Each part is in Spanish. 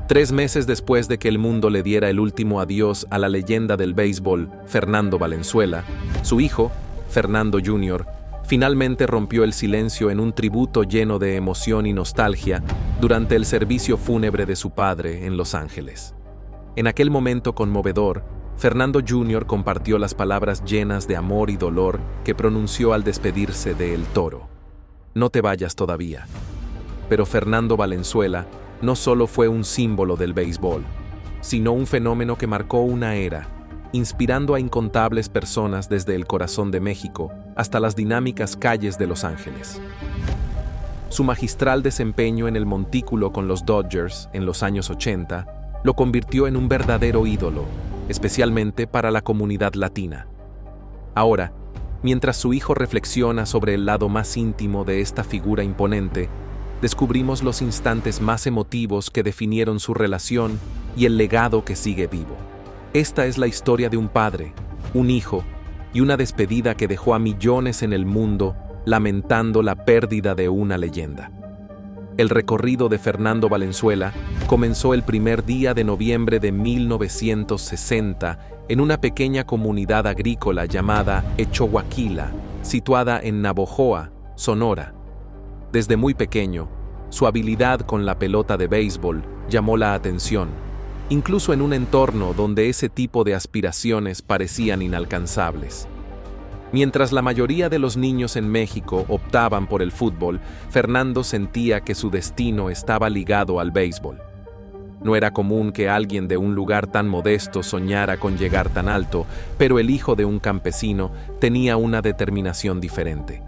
3 meses después de que el mundo le diera el último adiós a la leyenda del béisbol, Fernando Valenzuela, su hijo, Fernando Jr., finalmente rompió el silencio en un tributo lleno de emoción y nostalgia durante el servicio fúnebre de su padre en Los Ángeles. En aquel momento conmovedor, Fernando Jr. compartió las palabras llenas de amor y dolor que pronunció al despedirse de El Toro. No te vayas todavía. Pero Fernando Valenzuela no solo fue un símbolo del béisbol, sino un fenómeno que marcó una era, inspirando a incontables personas desde el corazón de México hasta las dinámicas calles de Los Ángeles. Su magistral desempeño en el montículo con los Dodgers en los años 80 lo convirtió en un verdadero ídolo, especialmente para la comunidad latina. Ahora, mientras su hijo reflexiona sobre el lado más íntimo de esta figura imponente, descubrimos los instantes más emotivos que definieron su relación y el legado que sigue vivo. Esta es la historia de un padre, un hijo y una despedida que dejó a millones en el mundo lamentando la pérdida de una leyenda. El recorrido de Fernando Valenzuela comenzó el primer día de noviembre de 1960 en una pequeña comunidad agrícola llamada Echohuaquila, situada en Navojoa, Sonora. Desde muy pequeño, su habilidad con la pelota de béisbol llamó la atención, incluso en un entorno donde ese tipo de aspiraciones parecían inalcanzables. Mientras la mayoría de los niños en México optaban por el fútbol, Fernando sentía que su destino estaba ligado al béisbol. No era común que alguien de un lugar tan modesto soñara con llegar tan alto, pero el hijo de un campesino tenía una determinación diferente,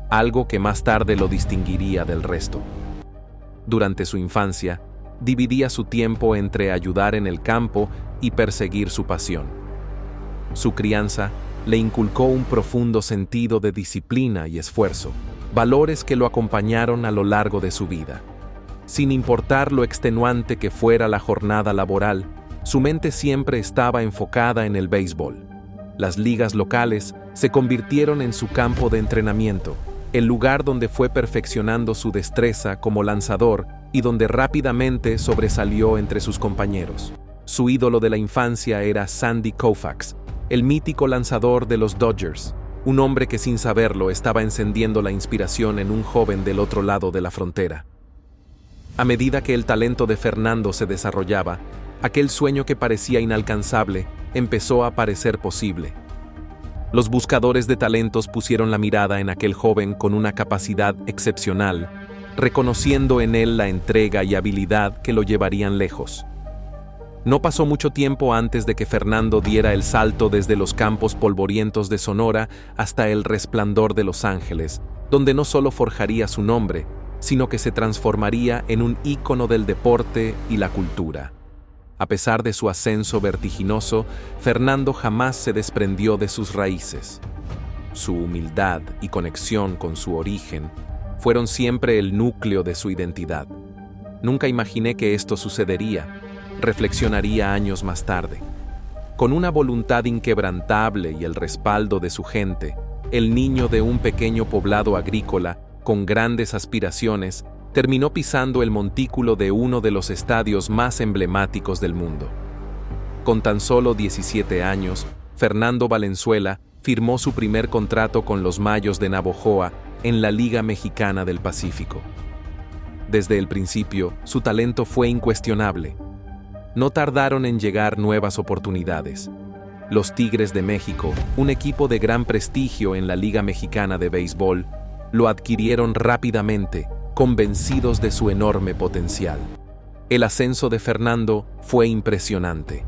algo que más tarde lo distinguiría del resto. Durante su infancia, dividía su tiempo entre ayudar en el campo y perseguir su pasión. Su crianza le inculcó un profundo sentido de disciplina y esfuerzo, valores que lo acompañaron a lo largo de su vida. Sin importar lo extenuante que fuera la jornada laboral, su mente siempre estaba enfocada en el béisbol. Las ligas locales se convirtieron en su campo de entrenamiento, el lugar donde fue perfeccionando su destreza como lanzador y donde rápidamente sobresalió entre sus compañeros. Su ídolo de la infancia era Sandy Koufax, el mítico lanzador de los Dodgers, un hombre que sin saberlo estaba encendiendo la inspiración en un joven del otro lado de la frontera. A medida que el talento de Fernando se desarrollaba, aquel sueño que parecía inalcanzable empezó a parecer posible. Los buscadores de talentos pusieron la mirada en aquel joven con una capacidad excepcional, reconociendo en él la entrega y habilidad que lo llevarían lejos. No pasó mucho tiempo antes de que Fernando diera el salto desde los campos polvorientos de Sonora hasta el resplandor de Los Ángeles, donde no solo forjaría su nombre, sino que se transformaría en un ícono del deporte y la cultura. A pesar de su ascenso vertiginoso, Fernando jamás se desprendió de sus raíces. Su humildad y conexión con su origen fueron siempre el núcleo de su identidad. Nunca imaginé que esto sucedería, reflexionaría años más tarde. Con una voluntad inquebrantable y el respaldo de su gente, el niño de un pequeño poblado agrícola, con grandes aspiraciones, terminó pisando el montículo de uno de los estadios más emblemáticos del mundo. Con tan solo 17 años, Fernando Valenzuela firmó su primer contrato con los Mayos de Navojoa en la Liga Mexicana del Pacífico. Desde el principio, su talento fue incuestionable. No tardaron en llegar nuevas oportunidades. Los Tigres de México, un equipo de gran prestigio en la Liga Mexicana de Béisbol, lo adquirieron rápidamente, convencidos de su enorme potencial. El ascenso de Fernando fue impresionante.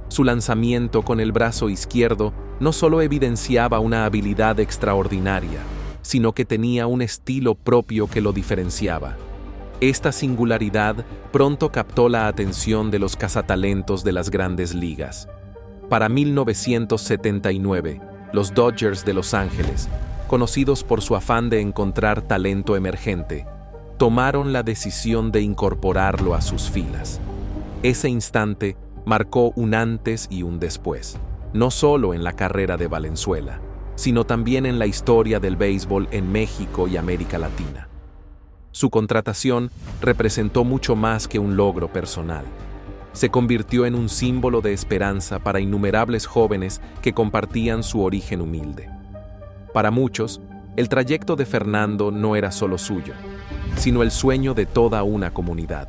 Su lanzamiento con el brazo izquierdo no solo evidenciaba una habilidad extraordinaria, sino que tenía un estilo propio que lo diferenciaba. Esta singularidad pronto captó la atención de los cazatalentos de las grandes ligas. Para 1979, los Dodgers de Los Ángeles, conocidos por su afán de encontrar talento emergente, tomaron la decisión de incorporarlo a sus filas. Ese instante marcó un antes y un después, no solo en la carrera de Valenzuela, sino también en la historia del béisbol en México y América Latina. Su contratación representó mucho más que un logro personal. Se convirtió en un símbolo de esperanza para innumerables jóvenes que compartían su origen humilde. Para muchos, el trayecto de Fernando no era solo suyo, sino el sueño de toda una comunidad.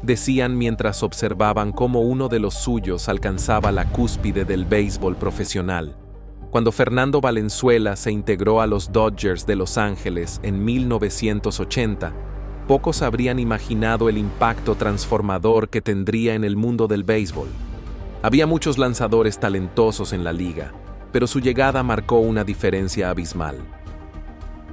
Decían mientras observaban cómo uno de los suyos alcanzaba la cúspide del béisbol profesional. Cuando Fernando Valenzuela se integró a los Dodgers de Los Ángeles en 1980, pocos habrían imaginado el impacto transformador que tendría en el mundo del béisbol. Había muchos lanzadores talentosos en la liga, pero su llegada marcó una diferencia abismal.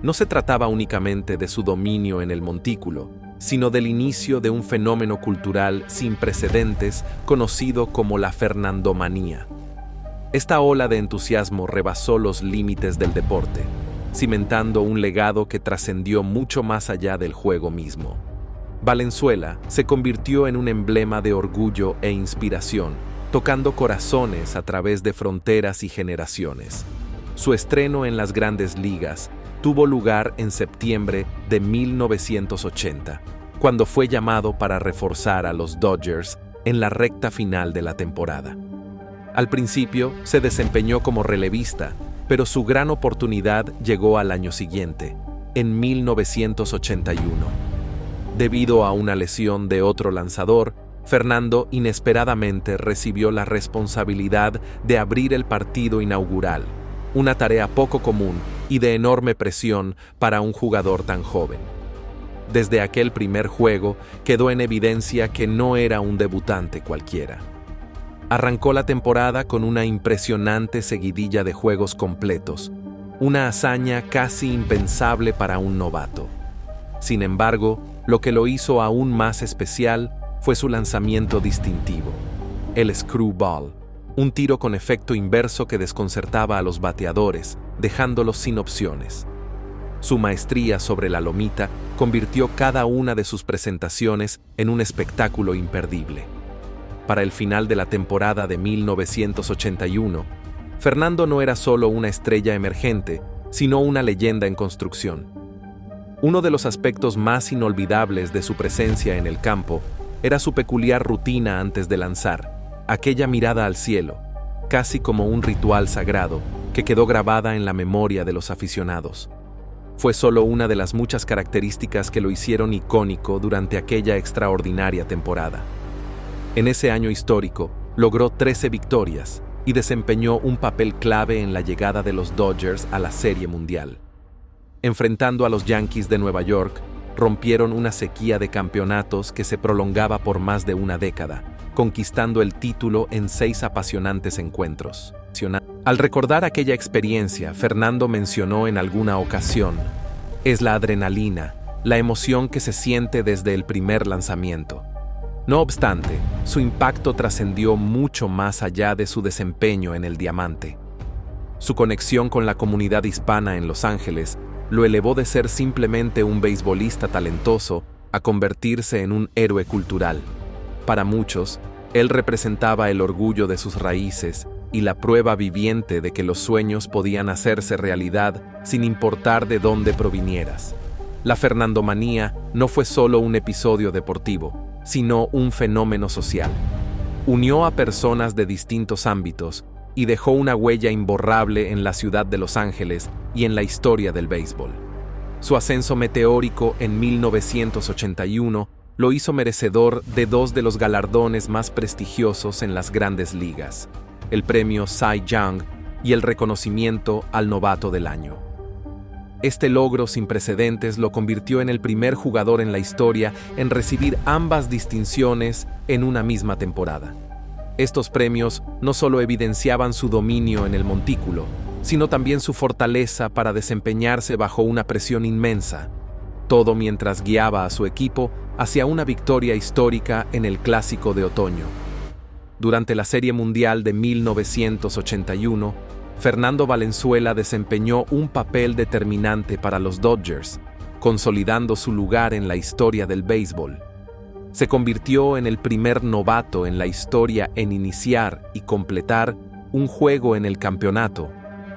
No se trataba únicamente de su dominio en el montículo, sino del inicio de un fenómeno cultural sin precedentes conocido como la Fernandomanía. Esta ola de entusiasmo rebasó los límites del deporte, cimentando un legado que trascendió mucho más allá del juego mismo. Valenzuela se convirtió en un emblema de orgullo e inspiración, tocando corazones a través de fronteras y generaciones. Su estreno en las Grandes Ligas tuvo lugar en septiembre de 1980, cuando fue llamado para reforzar a los Dodgers en la recta final de la temporada. Al principio se desempeñó como relevista, pero su gran oportunidad llegó al año siguiente, en 1981. Debido a una lesión de otro lanzador, Fernando inesperadamente recibió la responsabilidad de abrir el partido inaugural, una tarea poco común y de enorme presión para un jugador tan joven. Desde aquel primer juego quedó en evidencia que no era un debutante cualquiera. Arrancó la temporada con una impresionante seguidilla de juegos completos, una hazaña casi impensable para un novato. Sin embargo, lo que lo hizo aún más especial fue su lanzamiento distintivo, el screwball, un tiro con efecto inverso que desconcertaba a los bateadores, dejándolos sin opciones. Su maestría sobre la lomita convirtió cada una de sus presentaciones en un espectáculo imperdible. Para el final de la temporada de 1981, Fernando no era solo una estrella emergente, sino una leyenda en construcción. Uno de los aspectos más inolvidables de su presencia en el campo era su peculiar rutina antes de lanzar, aquella mirada al cielo, casi como un ritual sagrado que quedó grabada en la memoria de los aficionados. Fue solo una de las muchas características que lo hicieron icónico durante aquella extraordinaria temporada. En ese año histórico, logró 13 victorias y desempeñó un papel clave en la llegada de los Dodgers a la Serie Mundial. Enfrentando a los Yankees de Nueva York, rompieron una sequía de campeonatos que se prolongaba por más de una década, conquistando el título en 6 apasionantes encuentros. Al recordar aquella experiencia, Fernando mencionó en alguna ocasión: "Es la adrenalina, la emoción que se siente desde el primer lanzamiento". No obstante, su impacto trascendió mucho más allá de su desempeño en el diamante. Su conexión con la comunidad hispana en Los Ángeles lo elevó de ser simplemente un beisbolista talentoso a convertirse en un héroe cultural. Para muchos, él representaba el orgullo de sus raíces y la prueba viviente de que los sueños podían hacerse realidad sin importar de dónde provinieras. La Fernandomanía no fue solo un episodio deportivo, sino un fenómeno social. Unió a personas de distintos ámbitos y dejó una huella imborrable en la ciudad de Los Ángeles y en la historia del béisbol. Su ascenso meteórico en 1981 lo hizo merecedor de 2 de los galardones más prestigiosos en las Grandes Ligas, el premio Cy Young y el reconocimiento al novato del año. Este logro sin precedentes lo convirtió en el primer jugador en la historia en recibir ambas distinciones en una misma temporada. Estos premios no solo evidenciaban su dominio en el montículo, sino también su fortaleza para desempeñarse bajo una presión inmensa, todo mientras guiaba a su equipo hacia una victoria histórica en el Clásico de Otoño. Durante la Serie Mundial de 1981, Fernando Valenzuela desempeñó un papel determinante para los Dodgers, consolidando su lugar en la historia del béisbol. Se convirtió en el primer novato en la historia en iniciar y completar un juego en el campeonato,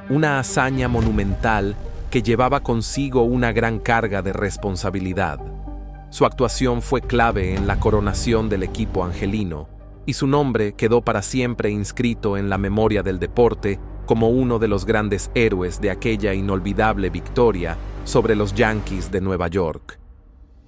una hazaña monumental que llevaba consigo una gran carga de responsabilidad. Su actuación fue clave en la coronación del equipo angelino, y su nombre quedó para siempre inscrito en la memoria del deporte como uno de los grandes héroes de aquella inolvidable victoria sobre los Yankees de Nueva York.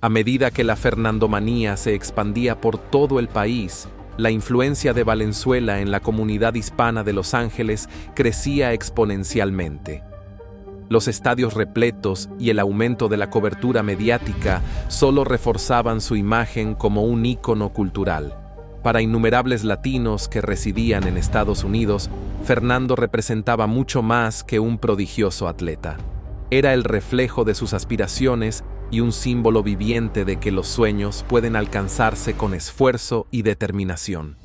A medida que la fernandomanía se expandía por todo el país, la influencia de Valenzuela en la comunidad hispana de Los Ángeles crecía exponencialmente. Los estadios repletos y el aumento de la cobertura mediática solo reforzaban su imagen como un ícono cultural. Para innumerables latinos que residían en Estados Unidos, Fernando representaba mucho más que un prodigioso atleta. Era el reflejo de sus aspiraciones y un símbolo viviente de que los sueños pueden alcanzarse con esfuerzo y determinación.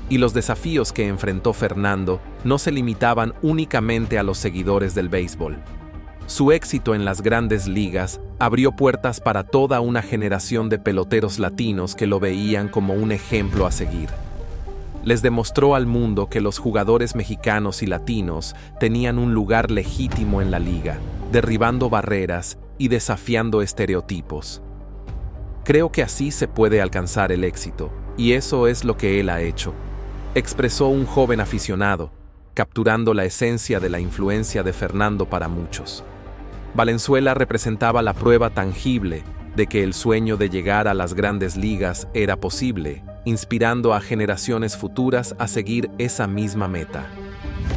Y los desafíos que enfrentó Fernando no se limitaban únicamente a los seguidores del béisbol. Su éxito en las grandes ligas abrió puertas para toda una generación de peloteros latinos que lo veían como un ejemplo a seguir. Les demostró al mundo que los jugadores mexicanos y latinos tenían un lugar legítimo en la liga, derribando barreras y desafiando estereotipos. Creo que así se puede alcanzar el éxito, y eso es lo que él ha hecho, expresó un joven aficionado, capturando la esencia de la influencia de Fernando para muchos. Valenzuela representaba la prueba tangible de que el sueño de llegar a las grandes ligas era posible, inspirando a generaciones futuras a seguir esa misma meta.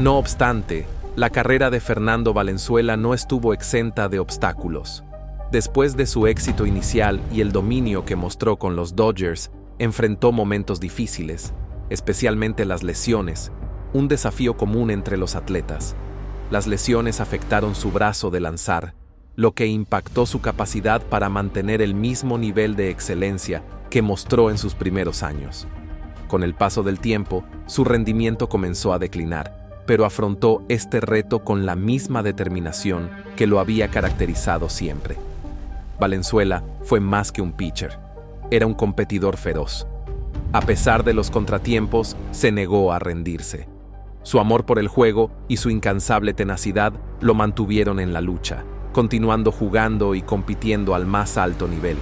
No obstante, la carrera de Fernando Valenzuela no estuvo exenta de obstáculos. Después de su éxito inicial y el dominio que mostró con los Dodgers, enfrentó momentos difíciles, especialmente las lesiones, un desafío común entre los atletas. Las lesiones afectaron su brazo de lanzar, lo que impactó su capacidad para mantener el mismo nivel de excelencia que mostró en sus primeros años. Con el paso del tiempo, su rendimiento comenzó a declinar, pero afrontó este reto con la misma determinación que lo había caracterizado siempre. Valenzuela fue más que un pitcher, era un competidor feroz. A pesar de los contratiempos, se negó a rendirse. Su amor por el juego y su incansable tenacidad lo mantuvieron en la lucha, continuando jugando y compitiendo al más alto nivel.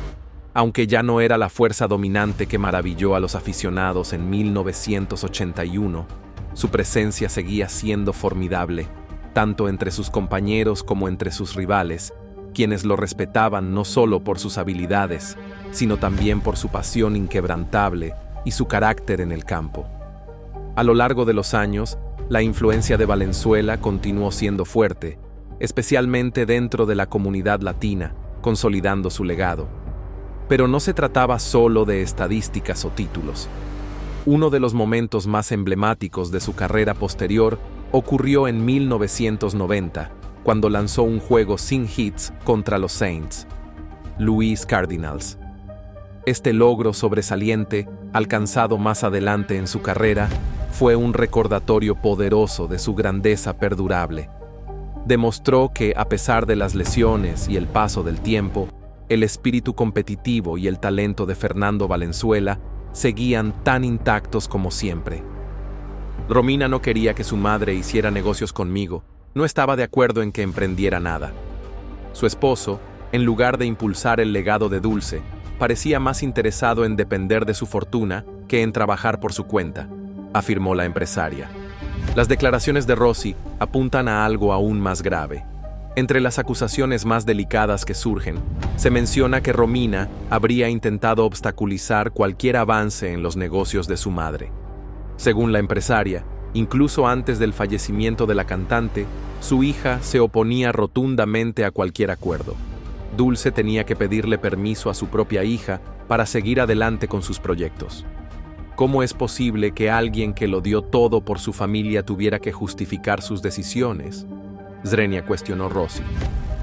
Aunque ya no era la fuerza dominante que maravilló a los aficionados en 1981, su presencia seguía siendo formidable, tanto entre sus compañeros como entre sus rivales, quienes lo respetaban no solo por sus habilidades, sino también por su pasión inquebrantable y su carácter en el campo. A lo largo de los años, la influencia de Valenzuela continuó siendo fuerte, especialmente dentro de la comunidad latina, consolidando su legado. Pero no se trataba solo de estadísticas o títulos. Uno de los momentos más emblemáticos de su carrera posterior ocurrió en 1990, cuando lanzó un juego sin hits contra los Saints Louis Cardinals. Este logro sobresaliente, alcanzado más adelante en su carrera, fue un recordatorio poderoso de su grandeza perdurable. Demostró que, a pesar de las lesiones y el paso del tiempo, el espíritu competitivo y el talento de Fernando Valenzuela seguían tan intactos como siempre. Romina no quería que su madre hiciera negocios conmigo, no estaba de acuerdo en que emprendiera nada. Su esposo, en lugar de impulsar el legado de Dulce, parecía más interesado en depender de su fortuna que en trabajar por su cuenta, afirmó la empresaria. Las declaraciones de Rossi apuntan a algo aún más grave. Entre las acusaciones más delicadas que surgen, se menciona que Romina habría intentado obstaculizar cualquier avance en los negocios de su madre. Según la empresaria, incluso antes del fallecimiento de la cantante, su hija se oponía rotundamente a cualquier acuerdo. Dulce tenía que pedirle permiso a su propia hija para seguir adelante con sus proyectos. ¿Cómo es posible que alguien que lo dio todo por su familia tuviera que justificar sus decisiones?, Zrenia cuestionó Rossi.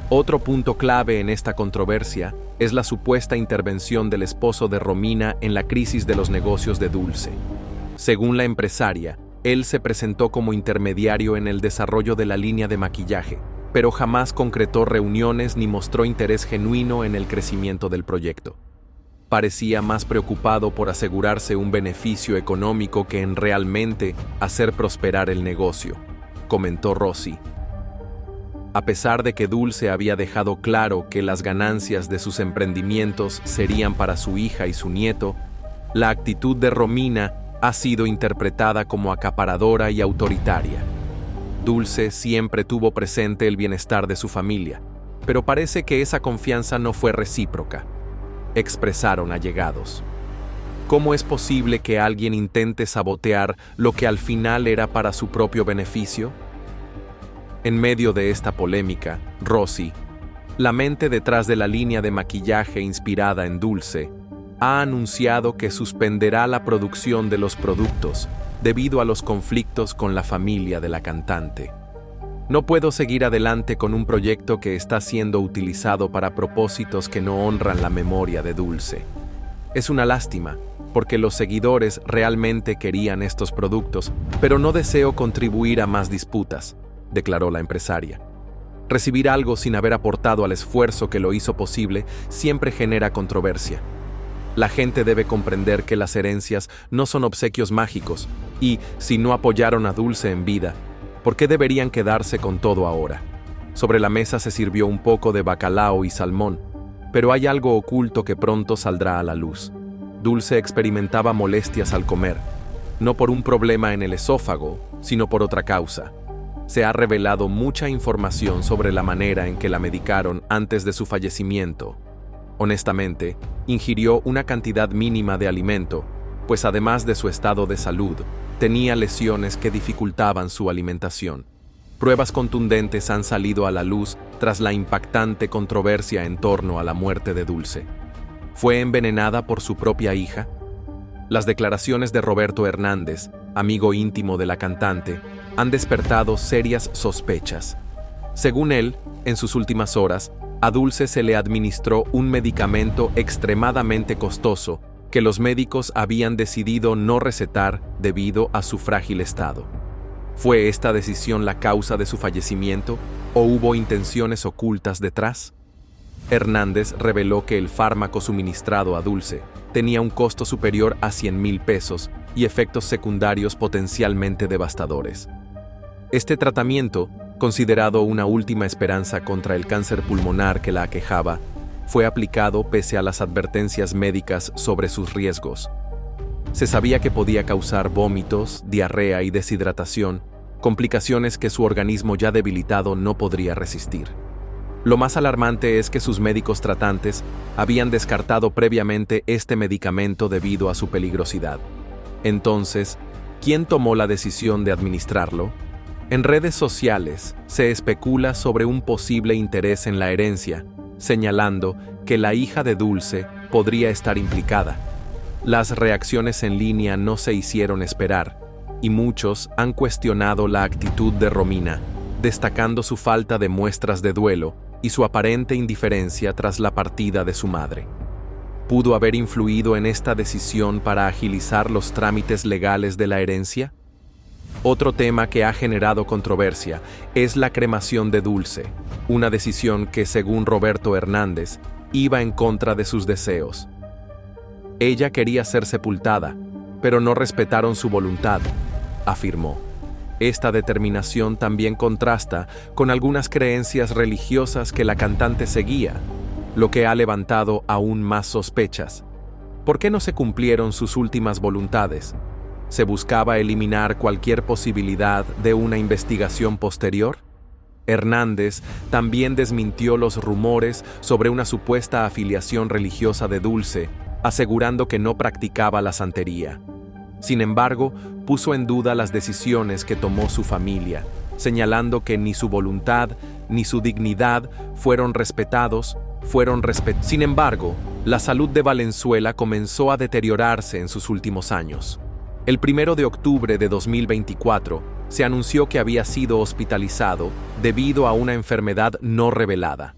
Otro punto clave en esta controversia es la supuesta intervención del esposo de Romina en la crisis de los negocios de Dulce. Según la empresaria, él se presentó como intermediario en el desarrollo de la línea de maquillaje, pero jamás concretó reuniones ni mostró interés genuino en el crecimiento del proyecto. Parecía más preocupado por asegurarse un beneficio económico que en realmente hacer prosperar el negocio, comentó Rossi. A pesar de que Dulce había dejado claro que las ganancias de sus emprendimientos serían para su hija y su nieto, la actitud de Romina ha sido interpretada como acaparadora y autoritaria. Dulce siempre tuvo presente el bienestar de su familia, pero parece que esa confianza no fue recíproca, expresaron allegados. ¿Cómo es posible que alguien intente sabotear lo que al final era para su propio beneficio? En medio de esta polémica, Rossi, la mente detrás de la línea de maquillaje inspirada en Dulce, ha anunciado que suspenderá la producción de los productos debido a los conflictos con la familia de la cantante. No puedo seguir adelante con un proyecto que está siendo utilizado para propósitos que no honran la memoria de Dulce. Es una lástima, porque los seguidores realmente querían estos productos, pero no deseo contribuir a más disputas, declaró la empresaria. Recibir algo sin haber aportado al esfuerzo que lo hizo posible siempre genera controversia. La gente debe comprender que las herencias no son obsequios mágicos y, si no apoyaron a Dulce en vida, ¿por qué deberían quedarse con todo ahora? Sobre la mesa se sirvió un poco de bacalao y salmón, pero hay algo oculto que pronto saldrá a la luz. Dulce experimentaba molestias al comer, no por un problema en el esófago, sino por otra causa. Se ha revelado mucha información sobre la manera en que la medicaron antes de su fallecimiento. Honestamente, ingirió una cantidad mínima de alimento, pues además de su estado de salud, tenía lesiones que dificultaban su alimentación. Pruebas contundentes han salido a la luz tras la impactante controversia en torno a la muerte de Dulce. ¿Fue envenenada por su propia hija? Las declaraciones de Roberto Hernández, amigo íntimo de la cantante, han despertado serias sospechas. Según él, en sus últimas horas, a Dulce se le administró un medicamento extremadamente costoso que los médicos habían decidido no recetar debido a su frágil estado. ¿Fue esta decisión la causa de su fallecimiento o hubo intenciones ocultas detrás? Hernández reveló que el fármaco suministrado a Dulce tenía un costo superior a 100,000 pesos y efectos secundarios potencialmente devastadores. Este tratamiento, considerado una última esperanza contra el cáncer pulmonar que la aquejaba, fue aplicado pese a las advertencias médicas sobre sus riesgos. Se sabía que podía causar vómitos, diarrea y deshidratación, complicaciones que su organismo ya debilitado no podría resistir. Lo más alarmante es que sus médicos tratantes habían descartado previamente este medicamento debido a su peligrosidad. Entonces, ¿quién tomó la decisión de administrarlo? En redes sociales se especula sobre un posible interés en la herencia, señalando que la hija de Dulce podría estar implicada. Las reacciones en línea no se hicieron esperar, y muchos han cuestionado la actitud de Romina, destacando su falta de muestras de duelo y su aparente indiferencia tras la partida de su madre. ¿Pudo haber influido en esta decisión para agilizar los trámites legales de la herencia? Otro tema que ha generado controversia es la cremación de Dulce, una decisión que, según Roberto Hernández, iba en contra de sus deseos. Ella quería ser sepultada, pero no respetaron su voluntad, afirmó. Esta determinación también contrasta con algunas creencias religiosas que la cantante seguía, lo que ha levantado aún más sospechas. ¿Por qué no se cumplieron sus últimas voluntades? ¿Se buscaba eliminar cualquier posibilidad de una investigación posterior? Hernández también desmintió los rumores sobre una supuesta afiliación religiosa de Dulce, asegurando que no practicaba la santería. Sin embargo, puso en duda las decisiones que tomó su familia, señalando que ni su voluntad ni su dignidad fueron respetados. Sin embargo, la salud de Valenzuela comenzó a deteriorarse en sus últimos años. El 1 de octubre de 2024 se anunció que había sido hospitalizado debido a una enfermedad no revelada.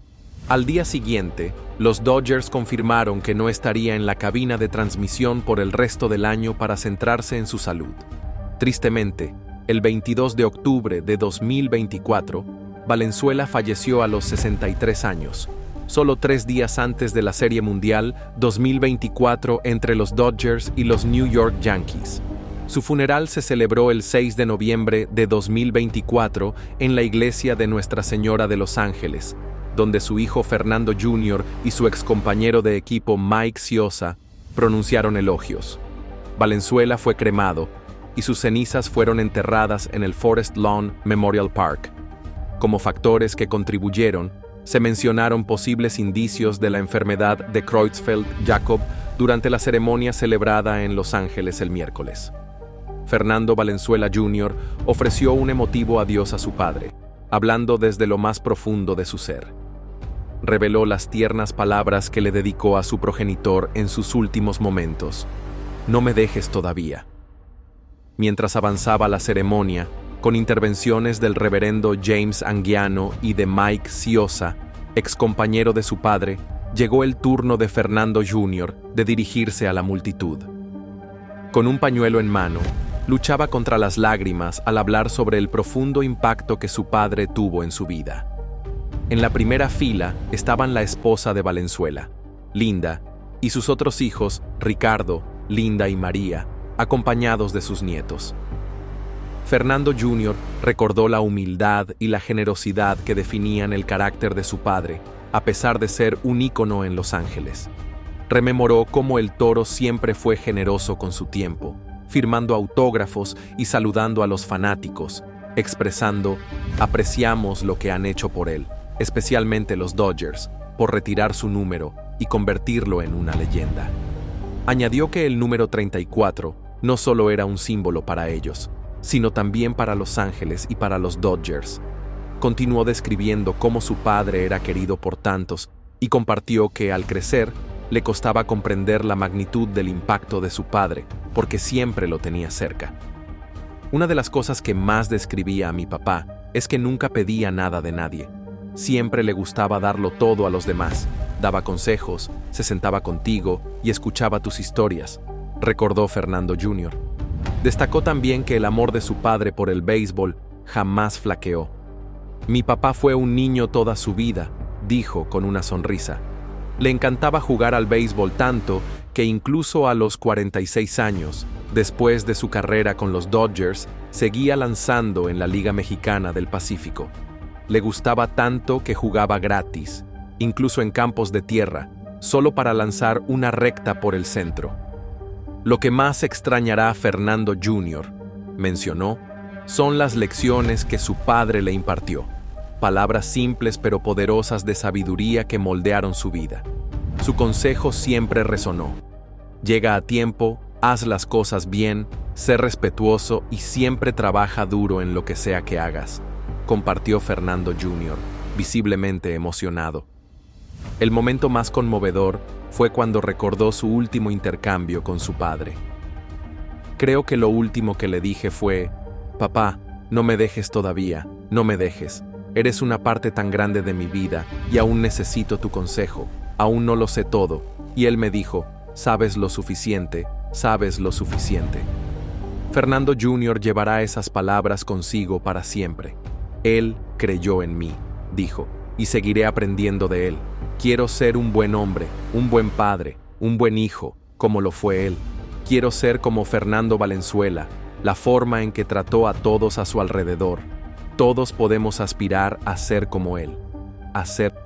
Al día siguiente, los Dodgers confirmaron que no estaría en la cabina de transmisión por el resto del año para centrarse en su salud. Tristemente, el 22 de octubre de 2024, Valenzuela falleció a los 63 años, solo 3 días antes de la Serie Mundial 2024 entre los Dodgers y los New York Yankees. Su funeral se celebró el 6 de noviembre de 2024 en la iglesia de Nuestra Señora de Los Ángeles, donde su hijo Fernando Jr. y su excompañero de equipo Mike Scioscia pronunciaron elogios. Valenzuela fue cremado y sus cenizas fueron enterradas en el Forest Lawn Memorial Park. Como factores que contribuyeron, se mencionaron posibles indicios de la enfermedad de Creutzfeldt-Jakob durante la ceremonia celebrada en Los Ángeles el miércoles. Fernando Valenzuela Jr. ofreció un emotivo adiós a su padre, hablando desde lo más profundo de su ser. Reveló las tiernas palabras que le dedicó a su progenitor en sus últimos momentos. «No me dejes todavía». Mientras avanzaba la ceremonia, con intervenciones del reverendo James Anguiano y de Mike Ciosa, excompañero de su padre, llegó el turno de Fernando Jr. de dirigirse a la multitud. Con un pañuelo en mano, luchaba contra las lágrimas al hablar sobre el profundo impacto que su padre tuvo en su vida. En la primera fila estaban la esposa de Valenzuela, Linda, y sus otros hijos, Ricardo, Linda y María, acompañados de sus nietos. Fernando Jr. recordó la humildad y la generosidad que definían el carácter de su padre, a pesar de ser un ícono en Los Ángeles. Rememoró cómo el Toro siempre fue generoso con su tiempo, firmando autógrafos y saludando a los fanáticos, expresando: «Apreciamos lo que han hecho por él, especialmente los Dodgers, por retirar su número y convertirlo en una leyenda». Añadió que el número 34 no solo era un símbolo para ellos, sino también para Los Ángeles y para los Dodgers. Continuó describiendo cómo su padre era querido por tantos y compartió que, al crecer, le costaba comprender la magnitud del impacto de su padre, porque siempre lo tenía cerca. Una de las cosas que más describía a mi papá es que nunca pedía nada de nadie. Siempre le gustaba darlo todo a los demás. Daba consejos, se sentaba contigo y escuchaba tus historias, recordó Fernando Jr. Destacó también que el amor de su padre por el béisbol jamás flaqueó. «Mi papá fue un niño toda su vida», dijo con una sonrisa. Le encantaba jugar al béisbol tanto que incluso a los 46 años, después de su carrera con los Dodgers, seguía lanzando en la Liga Mexicana del Pacífico. Le gustaba tanto que jugaba gratis, incluso en campos de tierra, solo para lanzar una recta por el centro. Lo que más extrañará a Fernando Jr., mencionó, son las lecciones que su padre le impartió. Palabras simples pero poderosas de sabiduría que moldearon su vida. Su consejo siempre resonó: llega a tiempo, haz las cosas bien, sé respetuoso y siempre trabaja duro en lo que sea que hagas, compartió Fernando Jr., visiblemente emocionado. El momento más conmovedor fue cuando recordó su último intercambio con su padre. «Creo que lo último que le dije fue: papá, no me dejes todavía, no me dejes. Eres una parte tan grande de mi vida y aún necesito tu consejo, aún no lo sé todo». Y él me dijo: «Sabes lo suficiente, sabes lo suficiente». Fernando Jr. llevará esas palabras consigo para siempre. «Él creyó en mí», dijo, «y seguiré aprendiendo de él. Quiero ser un buen hombre, un buen padre, un buen hijo, como lo fue él. Quiero ser como Fernando Valenzuela, la forma en que trató a todos a su alrededor. Todos podemos aspirar a ser como él, a ser